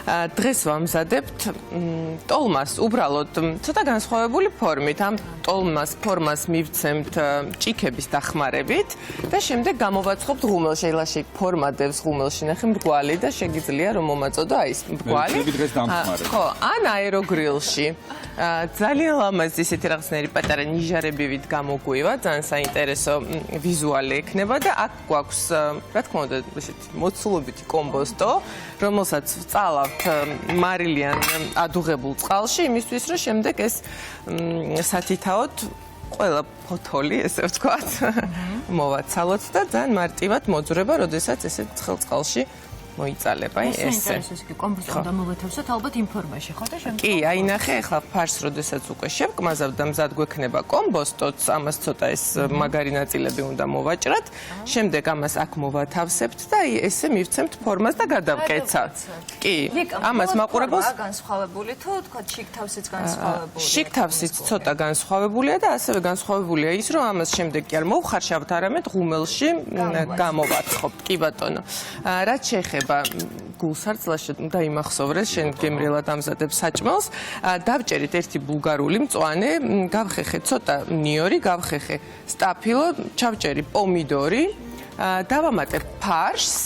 დღეს ვამზადებთ ტოლმას უბრალოდ ცოტა განსხვავებული ფორმით. ამ ტოლმას ფორმას მივცემთ ჭიქების დახმარებით და შემდეგ გამოვაცხობთ ღუმელში. ლაშე ფორმა დევს ღუმელში, ნახე მრგვალი და შეგიძლია რომ მომაწოდო აი ეს მრგვალი. ხო, ან აეროგრილში. ძალიან ლამაზი ისეთი რაღაცნაირი პატარა ნიჟარებივით გამოგვივა, ძალიან საინტერესო ვიზუალი ექნება და აქ გვაქვს, რა თქმა უნდა, ესეთი მოცულობითი კომბოსტო, რომელსაც ვწალავთ მარილიან ადუღებულ წყალში, იმისთვის რომ შემდეგ ეს სათითაოდ ყველა ფოთოლი, ესე ვთქვათ, მოვაცალოთ და ძალიან მარტივად მოძვრება, როდესაც ესე ცხელ წყალში მოიწალება ესე. კომბოსტო უნდა მოვათავსოთ ალბათ იმ ფორმაში, ხო და შემდეგ. კი, აი ნახე, ახლა ფარს როდესაც უკვე შევკმაზავ და მზად გვექნება კომბოსტოც, ამას ცოტა ეს მაგარი ნაწილები უნდა მოვაჭრათ. შემდეგ ამას აქ მოვათავსებთ და აი ესე მივცემთ ფორმას და გადავკეცავთ. კი, ამას მაყურებელს განსხვავებული თუ თქვა შიგთავსიც განსხვავებულია. შიგთავსიც ცოტა განსხვავებულია და ასევე განსხვავებულია ის, რომ ამას შემდეგ კი არ მოვხარშავთ, არამედ ღუმელში გამოვაცხობთ. კი ბატონო. რაც შეეხება გულსარწყლაში და იმახსოვრეს შენ გემრიელად ამზადებ საჭმელს დავჭერით ერთი ბულგარული მწვანე გავხეხე ცოტა ნიორი გავხეხე სტაფილო ჩავჭერი პომიდორი დავამატებ ფარშს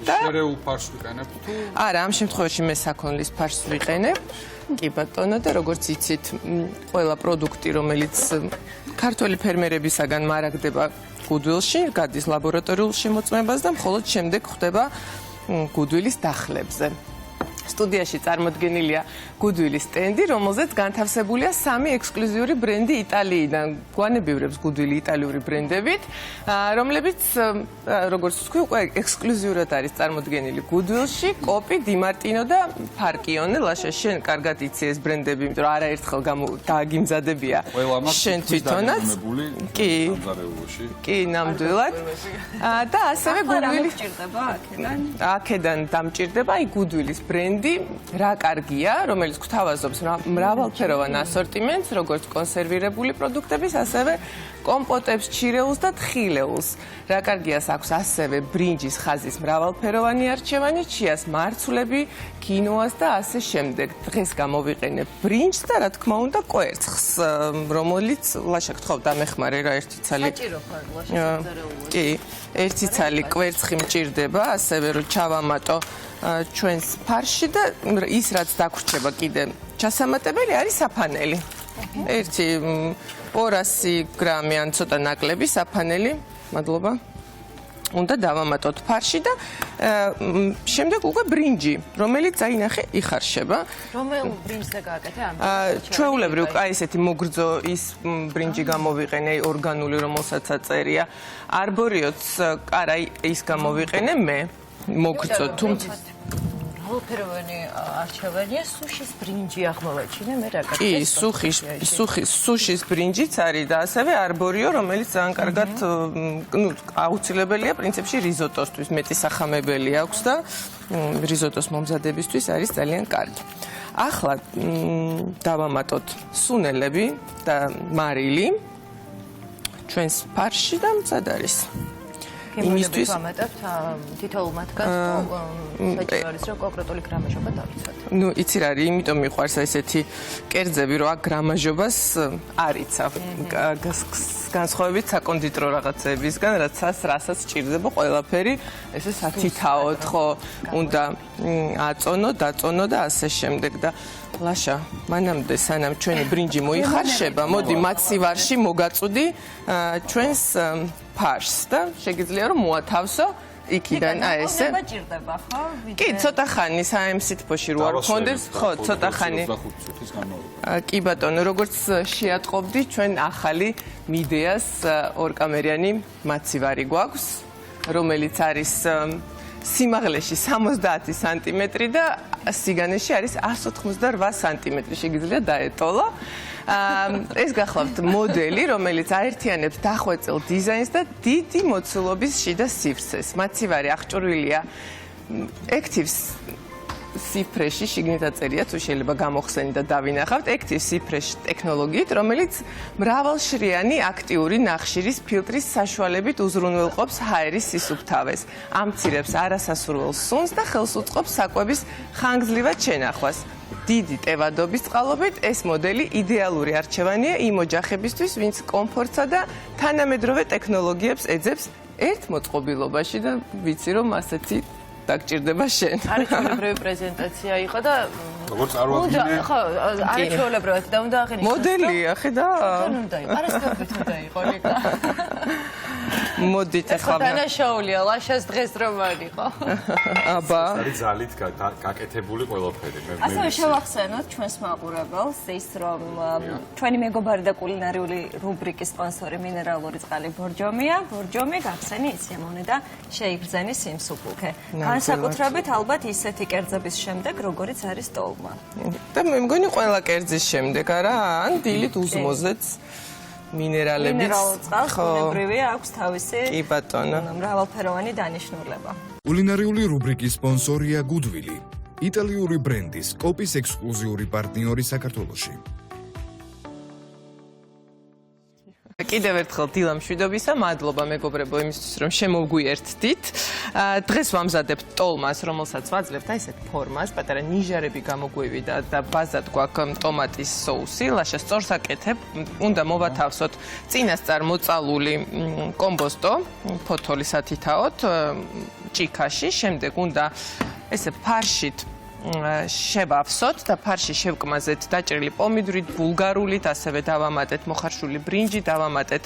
და შერეულ ფარშს ვიყენებ თუ არა ამ შემთხვევაში მე საქონლის ფარშს ვიყენებ კი ბატონო და როგორც იცით ყველა პროდუქტი რომელიც ქართველი ფერმერებისაგან მარაგდება გუდვილში გადის ლაბორატორიულ შემოწმებას და მხოლოდ შემდეგ ხდება გუდვილის დახლებზე. სტუდიაში წარმოდგენილია გუდვილის სტენდი, რომელზეც განთავსებულია 3 ექსკლუზიური ბრენდი იტალიიდან. გვანებივრებს გუდვილი იტალიური ბრენდებით, რომლებიც როგორც ვთქვი, უკვე ექსკლუზიურად არის წარმოდგენილი გუდვილში, კოპი, დიმარტინო და ფარკიონე. ლაშა შენ კარგად იცი ეს ბრენდები, იმიტომ რომ არაერთხელ დააგიმზადებია შენ თვითონაც. კი, კი, ნამდვილად. და ასევე გუდვილის აქედან დამჭირდება აი გუდვილის ბრენდი რა კარგია, რომელიც გვთავაზობს მრავალფეროვან ასორტიმენტს, როგორც კონსერვირებული პროდუქტების, ასევე კომპოტებს, ჩირეულს და თხილეულს. რა კარგიას აქვს ასევე ბრინჯის ხაზის მრავალფეროვანი არჩევანი, ჩიას მარცვლები, კინოას და ასე შემდეგ. დღეს გამოვიყენებ ბრინჯს და რა თქმა უნდა კვერცხს, რომელიც ლაშა გთხოვ დამეხმარე რა ერთი ცალი. საჭირო ხარ ლაშა ზარეულში. კი, ერთი ცალი კვერცხი მჭირდება, ასევე რომ ჩავამატო ჩვენს ფარში და ის რაც დაგვრჩება კიდე ჩასამატებელი არის საფანელი. ერთი 200 გრამი ან ცოტა ნაკლები საფანელი, მადლობა. უნდა დავამატოთ ფარში და შემდეგ უკვე ბრინჯი, რომელიც აი ნახე იხარშება. რომელ ბრინჯს დაგაკეთე ამ? ჩვეულებრივ აი ესეთი მოგრძო ის ბრინჯი გამოვიყენე, აი ორგანული, რომელსაც აწერია. არბორიოც არა ის გამოვიყენე მე. მოგრძო, თუმცა მრავალფეროვანი არჩევანია, სუშის ბრინჯი აღმოვაჩინე, მე რა კი, სუშის ბრინჯიც არის და ასევე არბორიო, რომელიც ძალიან კარგად, ну, აუცილებელია პრინციპში რიზოტოსთვის, მეტი სახამებელი აქვს და რიზოტოს მომზადებისთვის არის ძალიან კარგი. ახლა დავამატოთ სუნელები და მარილი ჩვენს ფარში და მზად არის. იმისთვის ვამატებთ თითოეულ მათგანს საჭირო არის რომ კონკრეტული გრამაჟობა დავიცვათ. ნუ იცი რა არის, იმიტომ მიყვარს ესეთი კერძები, რომ აქ გრამაჟობას არ იცავ. განსხვავებით საკონდიტრო რაღაცებისგან, რასაც ჭირდება ყველაფერი, ესე სათითაოდ, ხო, უნდა აწონო, დაწონო და ასე შემდეგ და ლაშა, მანამდე სანამ ჩვენი ბრინჯი მოიხარშება, მოდი მაცივარში მოგაწუდი ჩვენს ფარშს და შეგიძლია რომ მოათავსო იქიდან აი ესე. ჭირდება, ხო? კი, ცოტა ხანი საემსითფოში რო არ გქონდეს, ხო, ცოტა ხანი. კი ბატონო, როგორც შეატყობდი, ჩვენ ახალი მიდეას ორკამერიანი მაცივარი გვაქვს, რომელიც არის სიმაღლეში 70 სანტიმეტრი და სიგანეში არის 188 სანტიმეტრი. შეგიძლია დაეტოლო. ეს გახლავთ მოდელი, რომელიც აერთიანებს დახვეწილ დიზაინს და დიდი მოცულობის შიდა სივრცეს. მაცივარი აღჭურვილია ექთივს C-Fresh-ი შიგნით აწერია, თუ შეიძლება გამოხსენით და დავინახავთ, Active C-Fresh ტექნოლოგიით, რომელიც მრავალშრიანი აქტიური ნახშირის ფილტრის საშუალებით უზრუნველყოფს ჰაერის სისუფთავეს, ამცირებს არასასურველ სუნს და ხელს უწყობს საკვების ხანგრძლივად შენახვას. დიდი ტევადობის წყალობით ეს მოდელი იდეალური არჩევანია იმ ოჯახებისთვის, ვინც კომფორტსა და თანამედროვე ტექნოლოგიებს ეძებს ერთ მოწყობილობაში და ვიცი რომ ასეთი დაგჭირდება შენ. არის ჩვეულებრივი პრეზენტაცია იყო და როგორც წარმოადგინე ხო, არის ჩვეულებრივად და უნდა აღინიშნოს. მოდელია, ხედა? უნდა იყო, არასდროს უნდა იყო ლიკა. მოდით ახლა დანაშაულია ლაშას დღეს რომ არ იყო. აბა. არის ძალით გაკეთებული ყველაფერი. ასევე შევახსენოთ ჩვენს მაყურებელს ის რომ ჩვენი მეგობარი და კულინარიული რუბრიკის სპონსორი მინერალური წყალი ბორჯომია. ბორჯომი გახსენი იცემონე და შეიგრძენი სიმსუბუქე. განსაკუთრებით ალბათ ისეთი კერძების შემდეგ, როგორიც არის ტოლმა. და მე მგონი ყველა კერძის შემდეგ, არა? ან დილით უზმოზეც მინერალებიც. მინერალურ წყალს ბუნებრივია აქვს თავისი კი ბატონო. მრავალფეროვანი დანიშნულება. კულინარიული რუბრიკის სპონსორია გუდვილი, იტალიური ბრენდის კოპის ექსკლუზიური პარტნიორი საქართველოში. კიდევ ერთხელ დილა მშვიდობისა, მადლობა მეგობრებო იმისთვის, რომ შემოგვიერთდით. დღეს ვამზადებთ ტოლმას, რომელსაც ვაძლევთ აი ესეთ ფორმას, პატარა ნიჟარები გამოგვივიდა და ბაზად გვაქვს ტომატის соуსი, ლაშა სწორს აკეთებ. უნდა მოვათავსოთ წინასწარ მოწალული კომბოსტო, ფოთოლი სათითაოდ, ჭიქაში, შემდეგ უნდა ესე ფარშით შევავსოთ და ფარში შევკმაზეთ დაჭრილი პომიდვრით, ბულგარულით, ასევე დავამატეთ მოხარშული ბრინჯი, დავამატეთ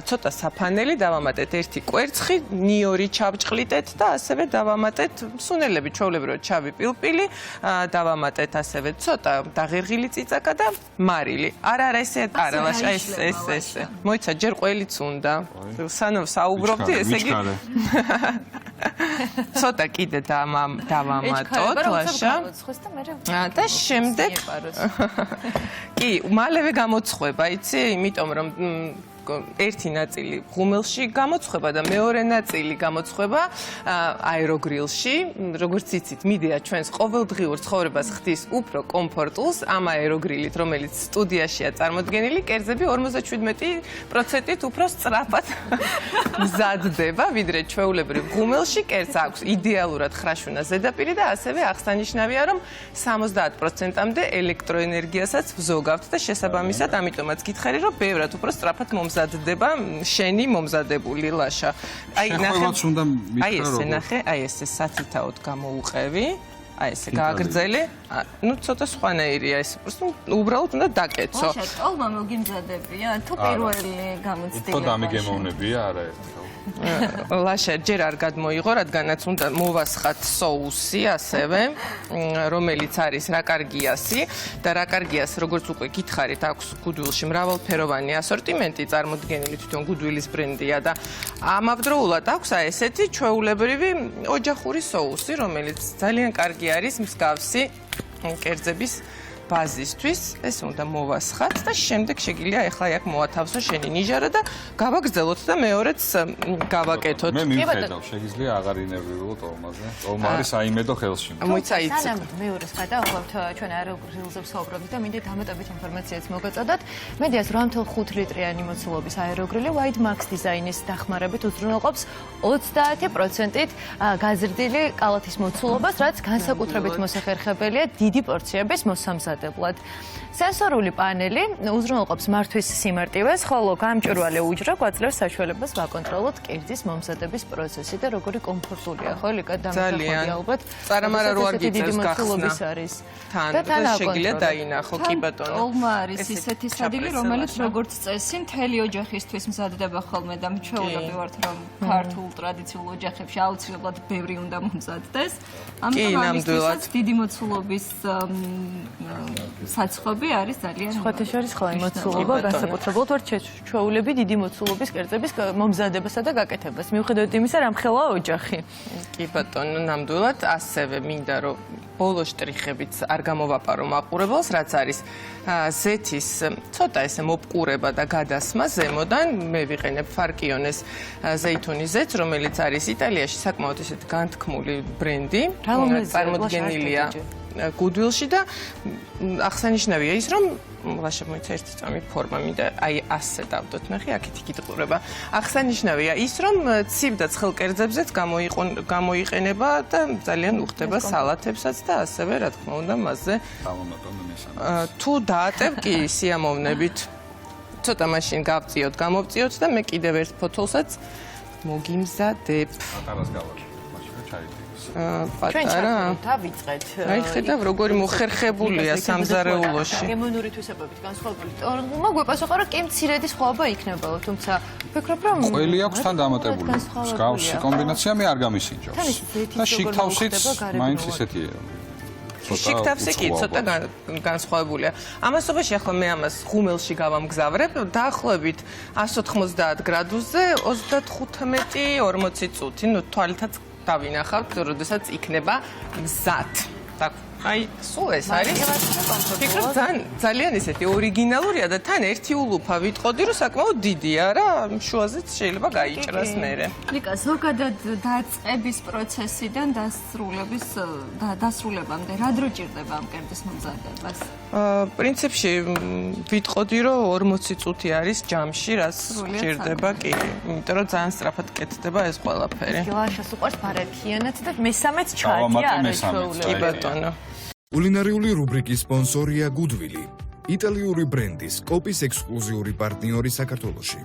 ცოტა საფანელი, დავამატეთ ერთი კვერცხი, ნიორი ჩავჭყლიტეთ და ასევე დავამატეთ სუნელები, ჩვეულებრივად ჩავი პილპილი, დავამატეთ ასევე ცოტა დაღერღილი წიწაკა და მარილი. არა, ესე არა, ლაშა, ეს. მოიცა, ჯერ ყველიც უნდა. სანამ საუბრობდი, ესე იგი ცოტა კიდე დავამატოთ, ლაშა. და შემდეგ კი, მალევე გამოცხება, იცი, იმიტომ რომ ერთი ნაწილი ღუმელში გამოცხება და მეორე ნაწილი გამოცხება აეროგრილში. როგორც იცით, მიდია ჩვენს ყოველდღიურ ცხოვრებას ხდის უფრო კომფორტულს ამ აეროგრილით, რომელიც სტუდიაშია წარმოდგენილი, კერძები 57%-ით უფრო სწრაფად მზადდება, ვიდრე ჩვეულებრივ ღუმელში. კერძს აქვს იდეალურად ხრაშუნა ზედაპირი და ასევე აღსანიშნავია, რომ 70%-მდე ელექტროენერგიასაც ვზოგავთ და შესაბამისად, ამიტომაც გითხარი, რომ ბევრად უფრო სწრაფად მომზადდება შენი მომზადებული ლაშა. აი ესე ნახე, აი ესე სათითაოდ გამოუყევი, აი ესე გააგრძელე. ნუ ცოტა სხვანაირია ეს, უბრალოდ უნდა დაკეცო. ლაშა, ტოლმა მოგიმზადებია თუ პირველი გამოცდილება? უფრო დამიგემოვნებია არაერთხელ. ლაშა ჯერ არ გადმოიღო, რადგანაც უნდა მოვასხათ соуსი ასევე, რომელიც არის რაკარგიასი და რაკარგიას, როგორც უკვე გითხარით, აქვს გუდვილში მრავალფეროვანი ასორტიმენტი წარმოდგენილი, თვითონ გუდვილის ბრენდია და ამავდროულად აქვს აი ესეთი ჩვეულებრივი ოჯახური соуსი, რომელიც ძალიან კარგი არის მსგავსი კერძების ბაზისთვის. ეს უნდა მოვასხათ და შემდეგ შეგიძლია ახლა აქ მოათავსო შენი ნიჟარა და გავაგრძელოთ და მეორეც გავაკეთოთ. მე მივხედავ, შეგიძლია აღარ ინერვიულო ტოლმაზე. ტოლმა არის საიმედო ხელში. მოიცა იცი. სანამ მეორეს გადავხვალთ ჩვენ აეროგრილზე ვსაუბრობთ და მინდა დამატებით ინფორმაციაც მოგაწოდოთ. მედიას 8.5 ლიტრიანი მოცულობის აეროგრილი Wide Max დიზაინის დახმარებით უზრუნველყოფს 30%-ით გაზრდილი კალათის მოცულობას, რაც განსაკუთრებით მოსახერხებელია დიდი პორციების მოსამზადებლად. სენსორული პანელი უზრუნველყოფს მართვის სიმარტივეს, ხოლო გამჭვირვალე უჯრა გვაძლევს საშუალებას ვაკონტროლოთ კერძის მომზადების პროცესი და როგორი კომფორტულია, ხო, ლიკა დამახოდი ალბათ. წარამარა რო არ გიწევს გახსნა. არის. და შეგიძლია დაინახო, კი ბატონო. ტოლმა არის ისეთი სადილი, რომელიც როგორც წესი მთელი ოჯახისთვის მზადდება ხოლმე და ჩვეულები ვართ, რომ ქართულ ტრადიციულ ოჯახებში აუცილებლად ბევრი უნდა მომზადდეს. ამიტომ ამისთვისაც დიდი მოცულობის საცხობი არის ძალიან სხვათა შორის ხო მოცულობა განსაკუთრებულად ვარ ჩვეულები დიდი მოცულობის კერძების მომზადებასა და გაკეთებას. მიუხედავად იმისა, რამხელა ოჯახი. კი ბატონო, ნამდვილად ასევე მინდა რომ ბოლო შტრიხებიც არ გამოვაპარო მაყურებელს, რაც არის ზეთის ცოტა ესე მოპყურება და გადასმა ზემოდან. მე ვიყენებ ფარკიონეს ზეითუნის ზეთს, რომელიც არის იტალიაში საკმაოდ ისეთ განთქმული ბრენდი, წარმოდგენილია გუდვილში და აღსანიშნავია ის, რომ ლაშა მოიცა ერთი წამი ფორმა მინდა აი ასე დავდოთ ნახე აქეთ იქით ყურება. აღსანიშნავია ის, რომ ცივ და ცხელ კერძებზეც გამოიყენება და ძალიან უხდება სალათებსაც და ასევე რა თქმა უნდა მასზე თუ დაატევ კი სიამოვნებით ცოტა მაშინ გავწიოთ, გამოვწიოთ და მე კიდევ ერთ ფოთოლსაც მოგიმზადებ. პატარას გავაკეთე, მაშინ ჩაიდგეს. პატარა დავიწყეთ. აი ხედავ როგორი მოხერხებულია სამზარეულოში. გემონური თვისებებით განსხვავებული. თორემ გვეპასუხა რომ კი მცირედი სხვაობა იქნებოდა, თუმცა ვფიქრობ რომ ყველი აქვს თან დამატებული. მსგავსი კომბინაცია მე არ გამისინჯავს. და შიგთავსიც მაინც ისეთია. შიგთავსი კი ცოტა განსხვავებულია. ამასობაში ახლა მე ამას ღუმელში გავამგზავრებ, დაახლოებით 190 გრადუსზე 35-40 წუთი, ნუ თვალითაც დავინახავთ, როდესაც იქნება მზად. აი, სულ ეს არის. ვფიქრობ ძალიან ისეთი ორიგინალურია და თან ერთი ულუფა ვიტყოდი, რომ საკმაოდ დიდია რა, შუაზეც შეიძლება გაიჭრას მერე. ლიკა, ზოგადად დაწყების პროცესიდან დასრულებამდე რა დრო ჭირდება ამ კერძის მომზადებას? პრინციპში ვიტყოდი, რომ 40 წუთი არის ჯამში, რაც ჭირდება კი, იმიტომ რომ ძალიან სწრაფად კეთდება ეს ყველაფერი. ლაშას უყვარს ბარათიანად და მესამეც ჩაადია არაჩვეულები. კი ბატონო. კულინარიული რუბრიკის სპონსორია გუდვილი, იტალიური ბრენდის კოპის ექსკლუზიური პარტნიორი საქართველოში.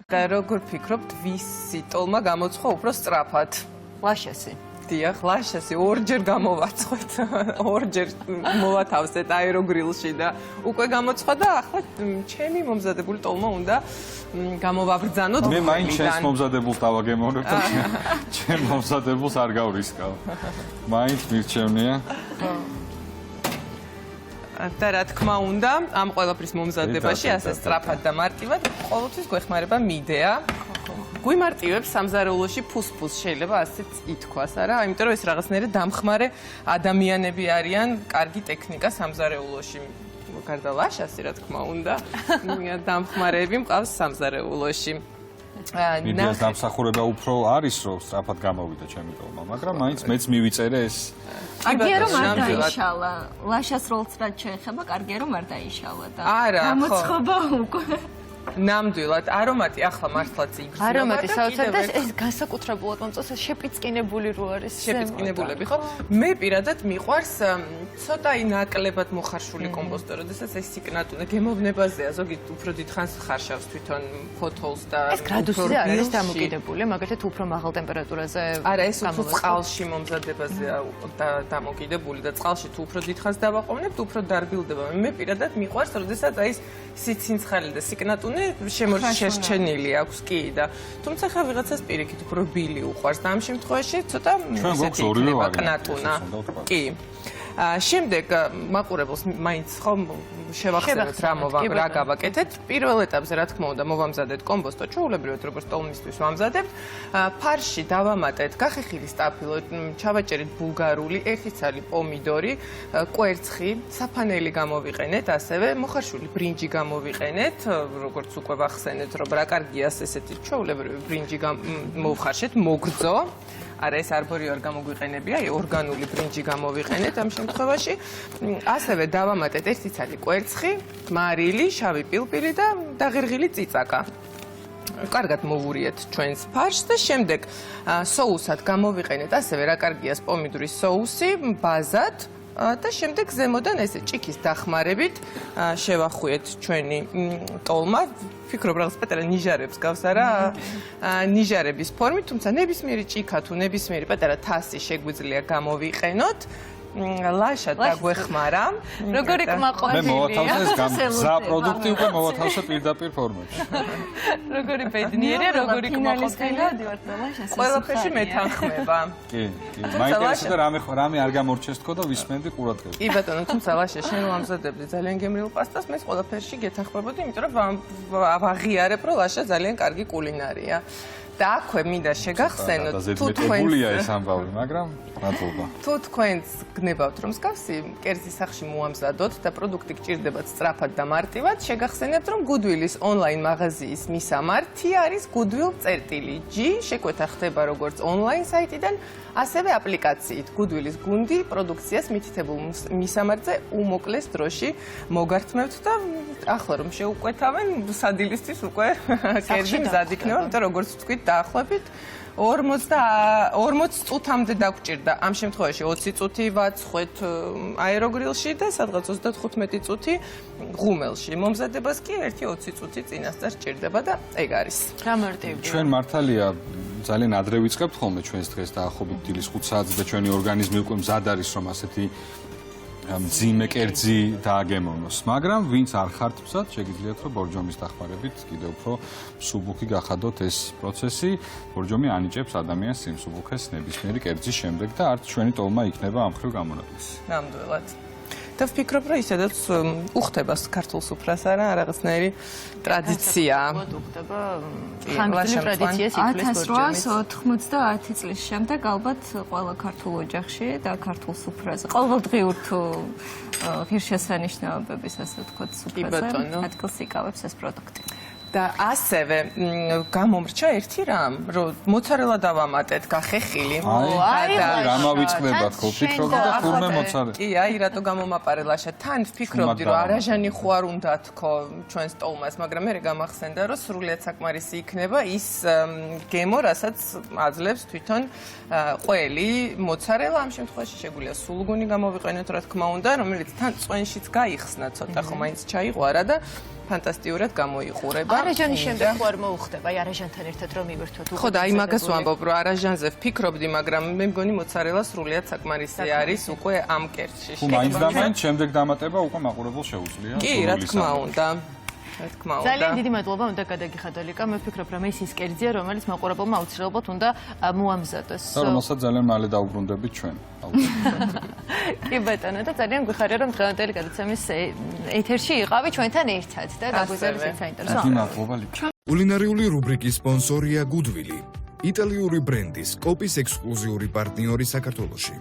და როგორ ფიქრობთ, ვისი ტოლმა გამოცხვა უფრო სწრაფად? ლაშასი. დიახ, ლაშასი ორჯერ გამოვაცხოთ, ორჯერ მოვათავსეთ აეროგრილში და უკვე გამოცხვა და ახლა ჩემი მომზადებული ტოლმა უნდა გამოვაბრძანოთ. მე მაინც ჩემს მომზადებულს დავაგემოვნებ და ჩემ მომზადებულს არ გავრისკავ. მაინც მირჩევნია. და რა თქმა უნდა, ამ ყველაფრის მომზადებაში ასე სწრაფად და მარტივად ყოველთვის გვეხმარება მიდეა. გვიმარტივებს სამზარეულოში ფუსფუს, შეიძლება ასეც ითქვას, არა? იმიტომ რომ ეს რაღაცნაირად დამხმარე ადამიანები არიან, კარგი ტექნიკა სამზარეულოში. გარდა ლაშასი, რა თქმა უნდა, დამხმარეები მყავს სამზარეულოში. მიდეას დამსახურება უფრო არის, რომ სწრაფად გამოვიდა ჩემი ტოლმა, მაგრამ მაინც მეც მივიწერე ეს. კარგია რომ არ დაიშალა. ლაშას როლს რაც შეეხება, კარგია რომ არ დაიშალა და გამოცხობა უკვე ნამდვილად არომატი ახლა მართლაც იგრძნობა. არომატი საოცრად და ეს განსაკუთრებულად მომწონს შეპიწკინებული რო არის. შეპიწკინებულები ხო? მე პირადად მიყვარს ცოტა ნაკლებად მოხარშული კომბოსტო, როდესაც ეს სიკნატუნე გემოვნებაზეა, ზოგი უფრო დიდხანს ხარშავს თვითონ ფოთოლს და ეს გრადუსზე არ არის დამოკიდებული, მაგალითად უფრო მაღალ ტემპერატურაზე. არა, ეს უფრო წყალში მომზადებაზეა დამოკიდებული და წყალში თუ უფრო დიდხანს დავაყოვნებთ, უფრო დარბილდება. მე პირადად მიყვარს, როდესაც აი ეს სიცინცხალი და სიკნატუნე შემორჩენილი აქვს კი და თუმცა ხა ვიღაცას პირიქით უფრო ბილი უყვარს და ამ შემთხვევაში ცოტა ისეთი იქნება კნატუნა. კი. შემდეგ მაყურებელს მაინც ხომ შევახსენოთ რა გავაკეთეთ. პირველ ეტაპზე რა თქმა უნდა მოვამზადეთ კომბოსტო, ჩვეულებრივად როგორც ტოლმისთვის ვამზადებთ. ფარში დავამატეთ გახეხილი სტაფილო, ჩავაჭერით ბულგარული, 1 ცალი პომიდორი, კვერცხი, საფანელი გამოვიყენეთ, ასევე მოხარშული ბრინჯი გამოვიყენეთ, როგორც უკვე ვახსენეთ, რომ რა კარგია ესეთი ჩვეულებრივი ბრინჯი მოვხარშეთ, მოგრძო. არა ეს არბორი არ გამოგვიყენებია, აი ორგანული ბრინჯი გამოვიყენეთ ამ შემთხვევაში. ასევე დავამატეთ 1 ცალი კვერცხი, მარილი, შავი პილპილი და დაღერღილი წიწაკა. კარგად მოვურიეთ ჩვენს ფარშს და შემდეგ соусად გამოვიყენეთ ასევე რა კარგია პომიდორის соуსი, ბაზად და შემდეგ ზემოდან ესე ჭიქის დახმარებით შევახვიეთ ჩვენი ტოლმა. ვფიქრობ რაღაც პატარა ნიჟარებს გავს არა? ნიჟარების ფორმით, თუმცა ნებისმიერი ჭიქა თუ ნებისმიერი პატარა თასი შეგვიძლია გამოვიყენოთ ლაშა დაგვეხმარა. როგორი მე კმაყვანილია. მოვათავსე ეს გზა პროდუქტი უკვე მოვათავსე პირდაპირ ფორმებში. როგორი ბედნიერია, როგორი კმაყოფილია. ყველაფერში მეთანხმება. კი, მაინტერესებს და რამე არ გამორჩეს თქო და ვისმენდი ყურადღებით. კი ბატონო, თუმცა ლაშა შენ ვამზადებდი ძალიან გემრიელ პასტას, მე ყველაფერში გეთანხმებოდი, იმიტომ რომ ვაღიარებ, რომ ლაშა ძალიან კარგი კულინარია. და აქვე მინდა შეგახსენოთ, თუ თქვენია ეს ამბავი, მაგრამ მადლობა. თუ თქვენს გნებავთ, რომ მსგავსი კერძის სახში მოამზადოთ და პროდუქტი გჭირდებათ სწრაფად და მარტივად, შეგახსენებთ, რომ Goodwill-ის ონლაინ მაღაზიის მისამართი არის Goodwill.G. შეკვეთა ხდება როგორც ონლაინ საიტიდან, ასევე აპლიკაციით. Goodwill-ის გუნდი პროდუქციას მითითებულ მისამართზე უმოკლეს დროში მოგართმევთ და ახლა რომ შეუკვეთავენ, სადილისთვის უკვე კერძი მზად იქნება, იმიტომ როგორც თქვით, დაახლოებით 40 წუთამდე დაგჭირდა. ამ შემთხვევაში 20 წუთი ვაწხვეთ აეროგრილში და სადღაც 35 წუთი ღუმელში. მომზადებას კი 1-20 წუთი წინასწარ სჭირდება და ეგ არის. გამარტივია. ჩვენ მართალია ძალიან ადრე ვიწყებთ ხოლმე ჩვენს დღეს დაახლოებით დილის 5 საათზე და ჩვენი ორგანიზმი უკვე მზად არის რომ ასეთი მძიმე კერძი დააგემოვნოს, მაგრამ ვინც არ ხართ მზად, შეგიძლიათ რომ ბორჯომის დახმარებით კიდევ უფრო მსუბუქი გახადოთ ეს პროცესი. ბორჯომი ანიჭებს ადამიანს სიმსუბუქეს ნებისმიერი კერძის შემდეგ და არც ჩვენი ტოლმა იქნება ამ ხრივ გამონაკლისი. ნამდვილად. და ვფიქრობ, რომ ისედაც უხდება ქართულ სუფრას რაღაცნაირი ტრადიცია. უხდება ხანგრძლივი ტრადიციას იფლის ბორჯომის. 1890 წლის შემდეგ ალბათ ყველა ქართულ ოჯახში და ქართულ სუფრაზე ყოველდღიურ თუ ღირსშესანიშნაობების ასე ვთქვათ სუფრაზე ადგილს იკავებს ეს პროდუქტი. და ასევე გამომრჩა ერთი რამ, რომ მოცარელა დავამატეთ, გახეხილი. გამავიწყდებათ ხო, ფიქრობდი და თურმე მოცარე. კი, აი რატო გამომაპარე ლაშა. თან ვფიქრობდი, რომ არაჟანი ხო არ უნდა თქო ჩვენს ტოლმას, მაგრამ მე გამახსენდა, რომ სრულიად საკმარისი იქნება ის გემო, რასაც აძლევს თვითონ ყველი მოცარელა. ამ შემთხვევაში შეგვიძლია სულგუნი გამოვიყენოთ, რა თქმა უნდა, რომელიც თან წვენშიც გაიხსნა ცოტა ხო, მაინც ჩაიყვარა და ფანტასტიკურად გამოიყურება. არაჟანის შემდეგ ხო არ მოუხდება, აი არაჟანთან ერთად რომ ივერთოთ. ხო და აი მაგას ვამბობ, რომ არაჟანზე ვფიქრობდი, მაგრამ მე მგონი მოცარელა სრულიად საკმარისი არის უკვე ამ კერძში. თუ მაინც და მაინც შემდეგ დამატება უკვე მაყურებელს შეუძლია. კი, რა თქმა უნდა. ძალიან დიდი მადლობა უნდა გადაგიხადო ლიკა. მე ვფიქრობ, რომ ეს ის კერძია, რომელიც მაყურებელმა აუცილებლად უნდა მოამზადოს. და რომელსაც ძალიან მალე დაუბრუნდებით ჩვენ. კი ბატონო, და ძალიან გვიხარია, რომ დღევანდელი გადაცემის ეთერში იყავი ჩვენთან ერთად და გაგვიზარდეთ ეს საინტერესო. მადლობა ლიკა. კულინარიული რუბრიკის სპონსორია Goodwill, იტალიური ბრენდის კოპის ექსკლუზიური პარტნიორი საქართველოში.